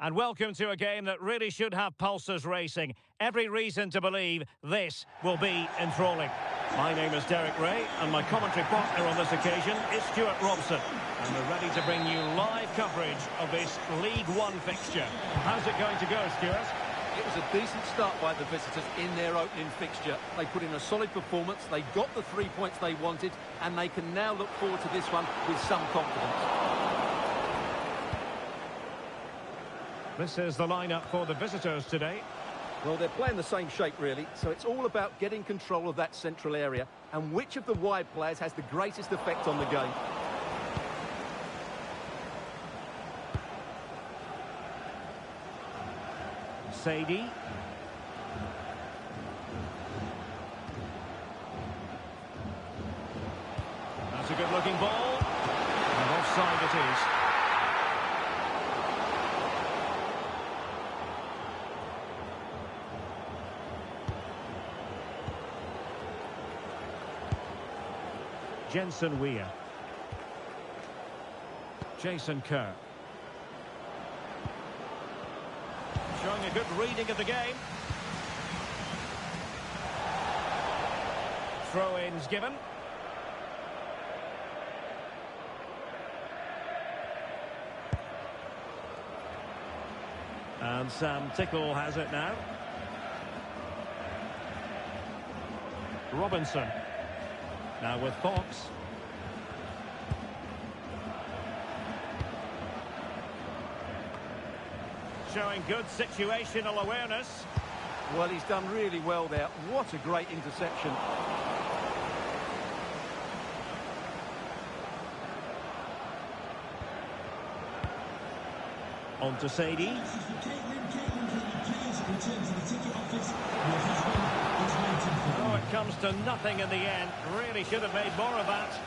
And welcome to a game that really should have pulses racing. Every reason to believe this will be enthralling. My name is Derek Ray, and my commentary partner on this occasion is Stuart Robson. And we're ready to bring you live coverage of this League One fixture. How's it going to go, Stuart? It was a decent start by the visitors in their opening fixture. They put in a solid performance, they got the 3 points they wanted, and they can now look forward to this one with some confidence. This is the lineup for the visitors today. Well, they're playing the same shape, really, so it's all about getting control of that central area and which of the wide players has the greatest effect on the game. Sadie. That's a good-looking ball. And offside it is. Jensen Weir. Jason Kerr. Showing a good reading of the game. Throw-ins given. And Sam Tickle has it now. Robinson. Now with Fox. Showing good situational awareness. Well, he's done really well there. What a great interception. On to Sadie. Oh, it comes to nothing in the end. Really should have made more of that.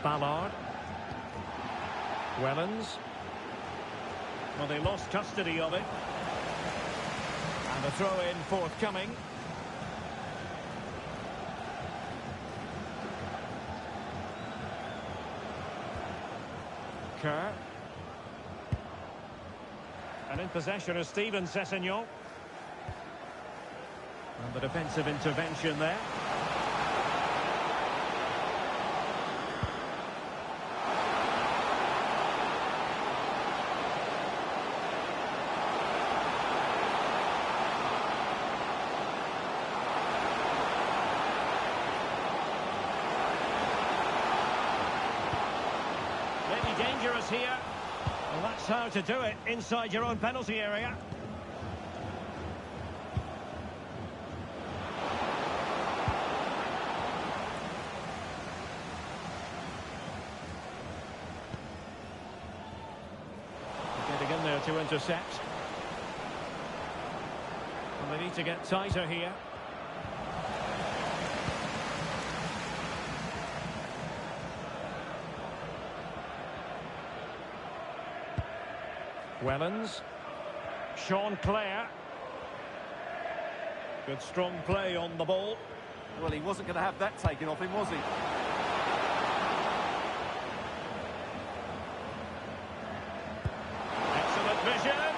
Ballard. Wellens. Well, they lost custody of it. And a throw-in forthcoming. Kerr. And in possession is Steven Sessegnon. And the defensive intervention there. Dangerous here. Well, that's how to do it inside your own penalty area. Getting in there to intercept. And they need to get tighter here. Wellens. Sean Clare. Good strong play on the ball. Well, he wasn't going to have that taken off him, was he? Excellent vision.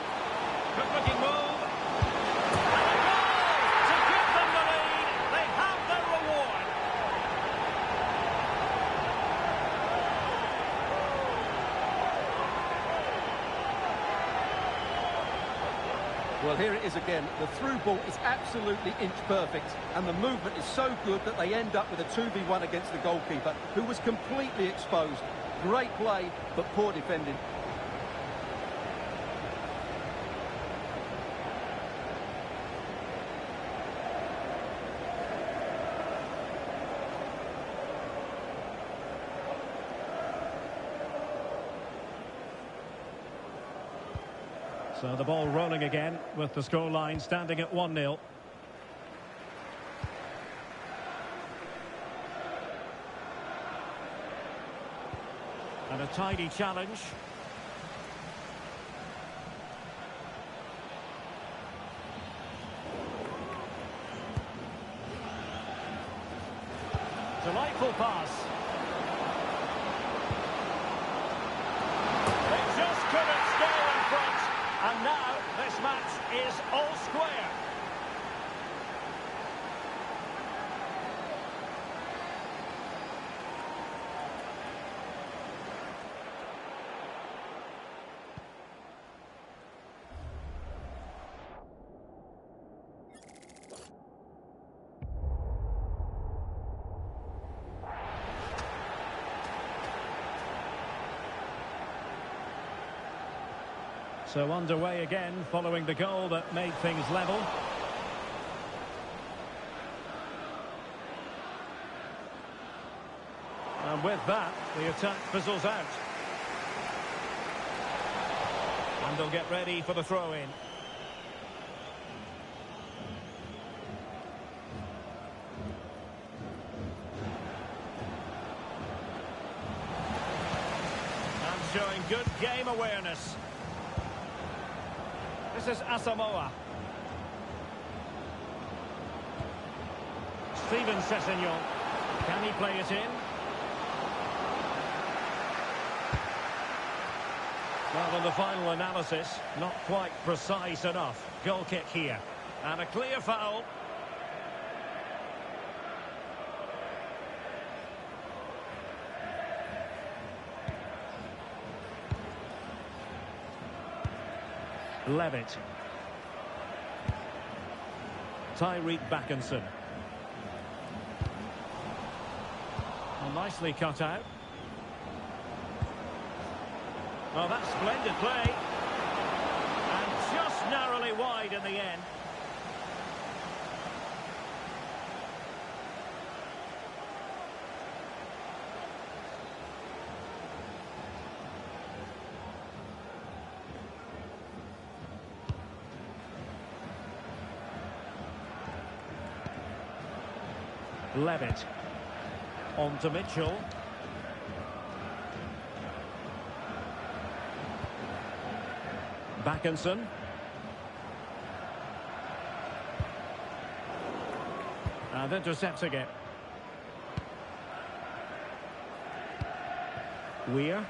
Good looking move. And a goal to give them the lead. They have their reward. Well, here it is again. The through ball is absolutely inch perfect, and the movement is so good that they end up with a 2v1 against the goalkeeper, who was completely exposed. Great play, but poor defending. So the ball rolling again with the scoreline standing at 1-0. And a tidy challenge. skillful pass. They just couldn't stay in front. And now this match is all square. So underway again, following the goal that made things level. And with that, the attack fizzles out. And they'll get ready for the throw-in. And showing good game awareness. This is Asamoah. Steven Sessegnon. Can he play it in? Well, in the final analysis, not quite precise enough. Goal kick here. And a clear foul. Levitt. Tyreek Backinson. Well, nicely cut out. Oh, that's splendid play. And just narrowly wide in the end. Levitt. On to Mitchell. Backinson. And intercepts again. Weir.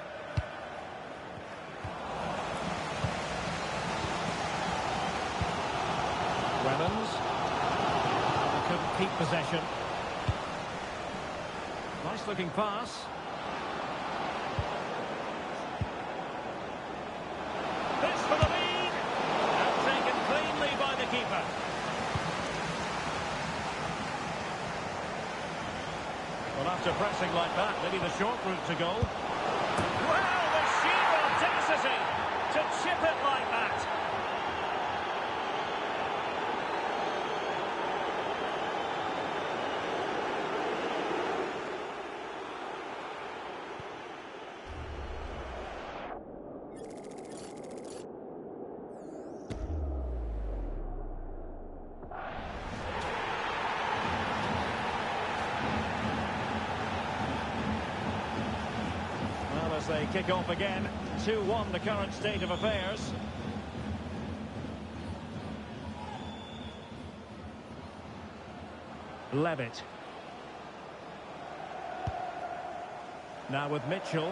Revens. Couldn't keep possession. Nice looking pass. This for the lead. And taken cleanly by the keeper. Well, after pressing like that, maybe the short route to goal. Well, the sheer audacity to chip it like that. They kick off again. 2-1 the current state of affairs. Levitt. Now with Mitchell.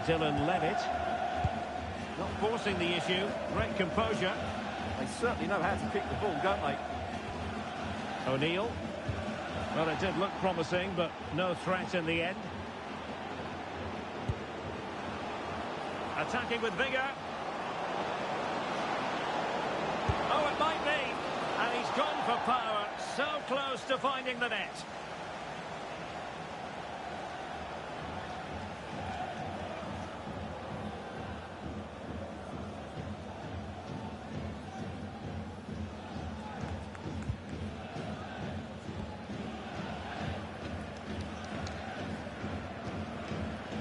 Dylan Levitt. Not forcing the issue. Great composure. They certainly know how to kick the ball, don't they? O'Neill. Well, it did look promising, but no threat in the end. Attacking with vigour. Oh, it might be. And he's gone for power. So close to finding the net.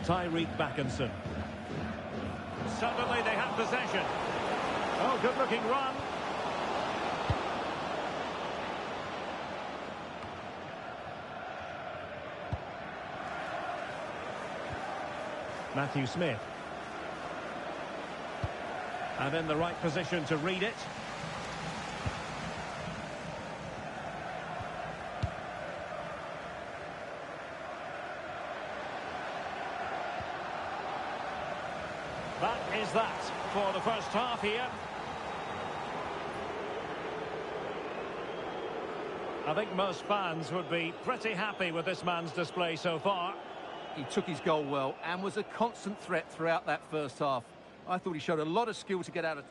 Tyreek Backinson. Suddenly they have possession. Oh, good-looking run. Matthew Smith. And in the right position to read it. That is that for the first half here. I think most fans would be pretty happy with this man's display so far. He took his goal well and was a constant threat throughout that first half. I thought he showed a lot of skill to get out of...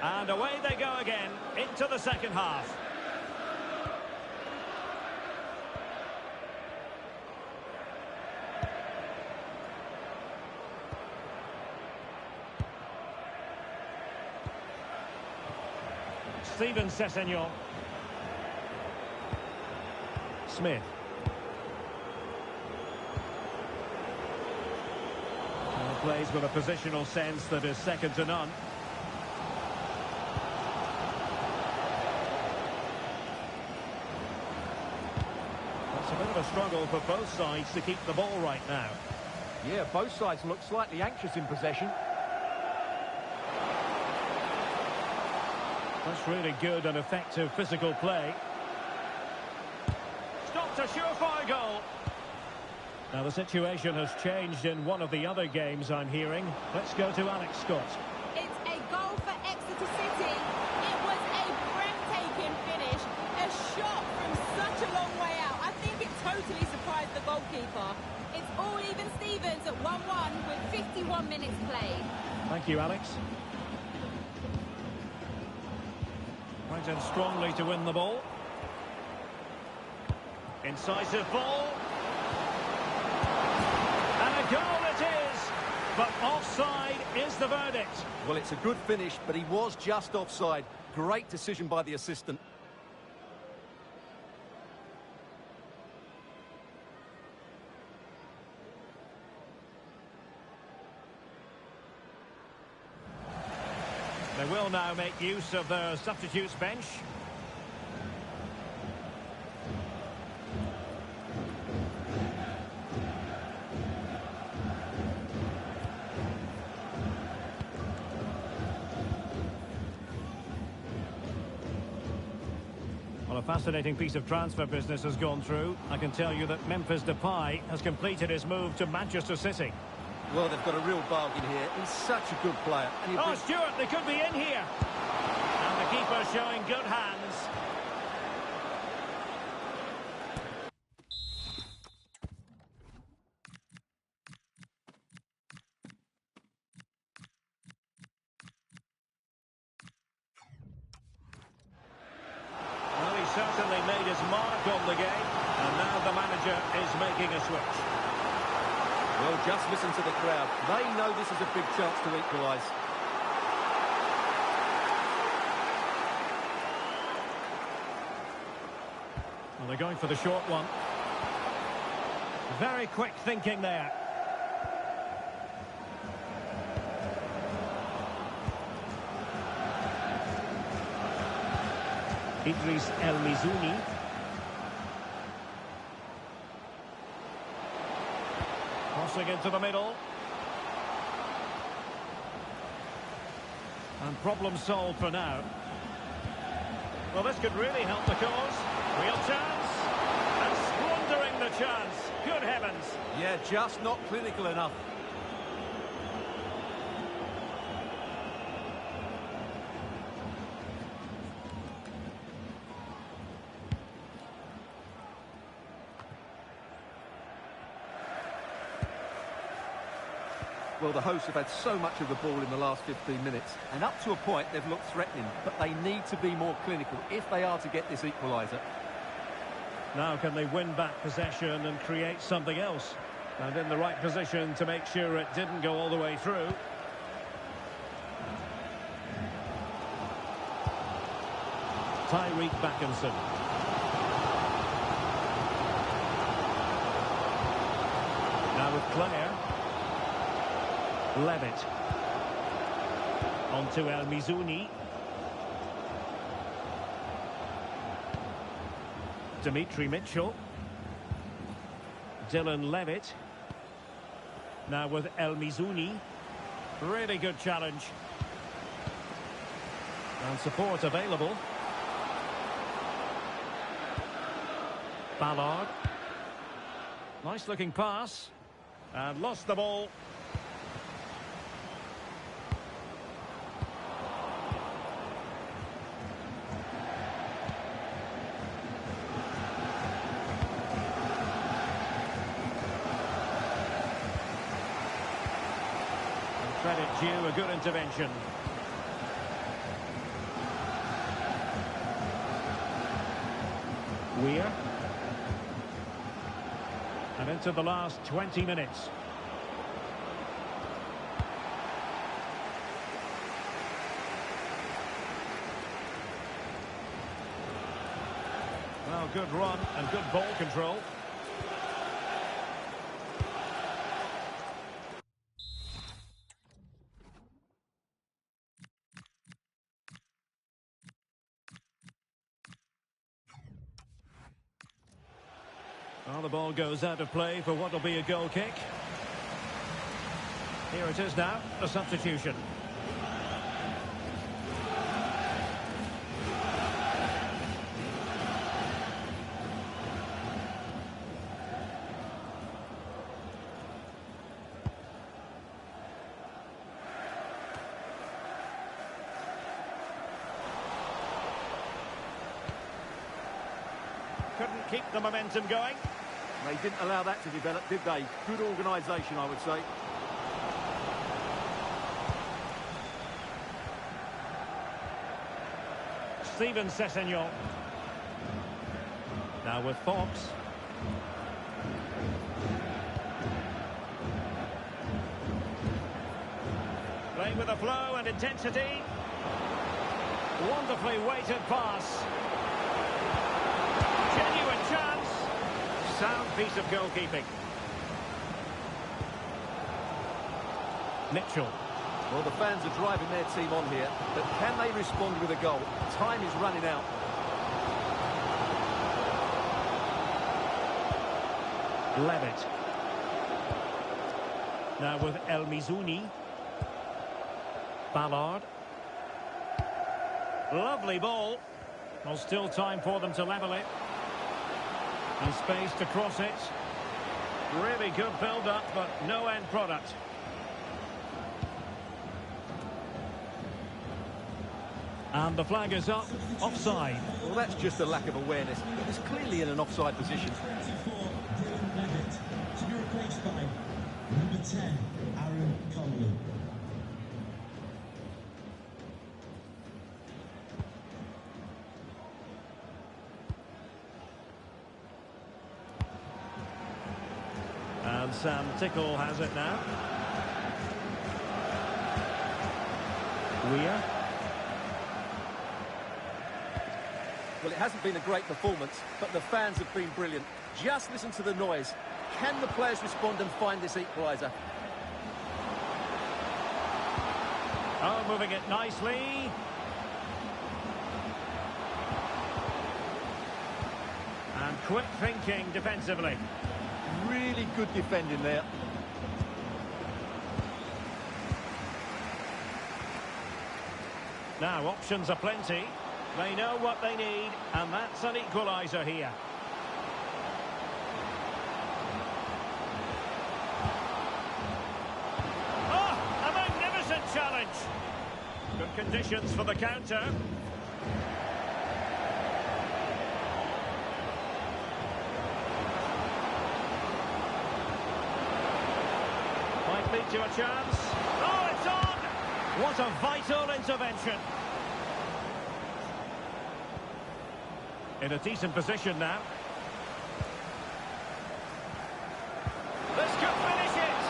And away they go again into the second half. Steven Sessegnon. Smith. And plays with a positional sense that is second to none. It's a bit of a struggle for both sides to keep the ball right now. Yeah, both sides look slightly anxious in possession. That's really good and effective physical play. Stopped a surefire goal. Now the situation has changed in one of the other games I'm hearing. Let's go to Alex Scott. It's a goal for Exeter City. It was a breathtaking finish. A shot from such a long way out. I think it totally surprised the goalkeeper. It's all even Stevens at 1-1 with 51 minutes played. Thank you, Alex. Went in strongly to win the ball. Incisive ball. And a goal it is. But offside is the verdict. Well, it's a good finish, but he was just offside. Great decision by the assistant. They will now make use of their substitutes bench. Well, a fascinating piece of transfer business has gone through. I can tell you that Memphis Depay has completed his move to Manchester City. Well, they've got a real bargain here. He's such a good player. And oh, Stuart, they could be in here. And the keeper showing good hands. Well, he certainly made his mark on the game. And now the manager is making a switch. Well, just listen to the crowd. They know this is a big chance to equalise. Well, they're going for the short one. Very quick thinking there. Idris El Mizouni. Crossing into the middle. And problem solved for now. Well, this could really help the cause. Real chance. And squandering the chance. Good heavens. Yeah, just not clinical enough. Well, the hosts have had so much of the ball in the last 15 minutes, and up to a point they've looked threatening, but they need to be more clinical if they are to get this equaliser. Now can they win back possession and create something else? And in the right position to make sure it didn't go all the way through. Tyreek Backinson. Now with Claire. Levitt. On to El Mizouni. Dimitri Mitchell. Dylan Levitt. Now with El Mizouni. Really good challenge. And support available. Ballard. Nice looking pass. And lost the ball. Credit due, a good intervention. Weir. And into the last 20 minutes. Well, good run and good ball control. Well, the ball goes out of play for what will be a goal kick. Here it is now, a substitution. Couldn't keep the momentum going. They didn't allow that to develop, did they? Good organisation, I would say. Steven Sessegnon. Now with Fox. Playing with a flow and intensity. Wonderfully weighted pass. Genuine chance. Sound piece of goalkeeping. Mitchell. Well, the fans are driving their team on here, but can they respond with a goal? Time is running out. Levitt. Now with El Mizouni. Ballard. Lovely ball. Well, still time for them to level it. And space to cross it. Really good build-up, but no end product. And the flag is up, offside. Well, that's just a lack of awareness. He was clearly in an offside position. Levitt to be replaced by number 10, Aaron Connolly. And Sam Tickle has it now. Weir. Well, it hasn't been a great performance, but the fans have been brilliant. Just listen to the noise. Can the players respond and find this equaliser? Oh, moving it nicely. And quick thinking defensively. Really good defending there. Now, options are plenty. They know what they need, and that's an equaliser here. Oh, a magnificent challenge. Good conditions for the counter. Might lead to a chance. Oh, it's on! What a vital intervention. In a decent position now. This could finish it!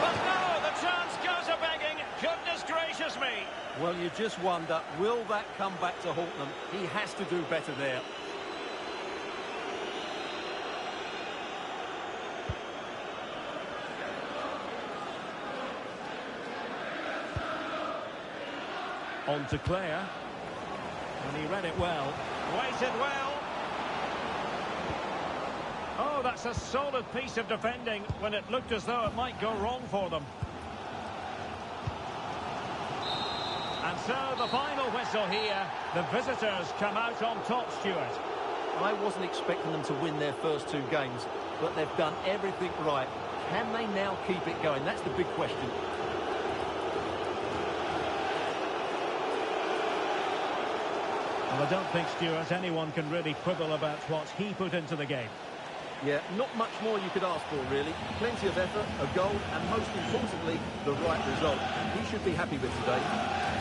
But no, the chance goes a-begging. Goodness gracious me! Well, you just wonder, will that come back to haunt them? He has to do better there. On to Claire. And he read it well. Waited well. Oh, that's a solid piece of defending when it looked as though it might go wrong for them. And so the final whistle here. The visitors come out on top, Stuart. I wasn't expecting them to win their first two games, but they've done everything right. Can they now keep it going? That's the big question. Well, I don't think, Stuart, anyone can really quibble about what he put into the game. Yeah, not much more you could ask for, really. Plenty of effort, a goal, and most importantly, the right result. He should be happy with today.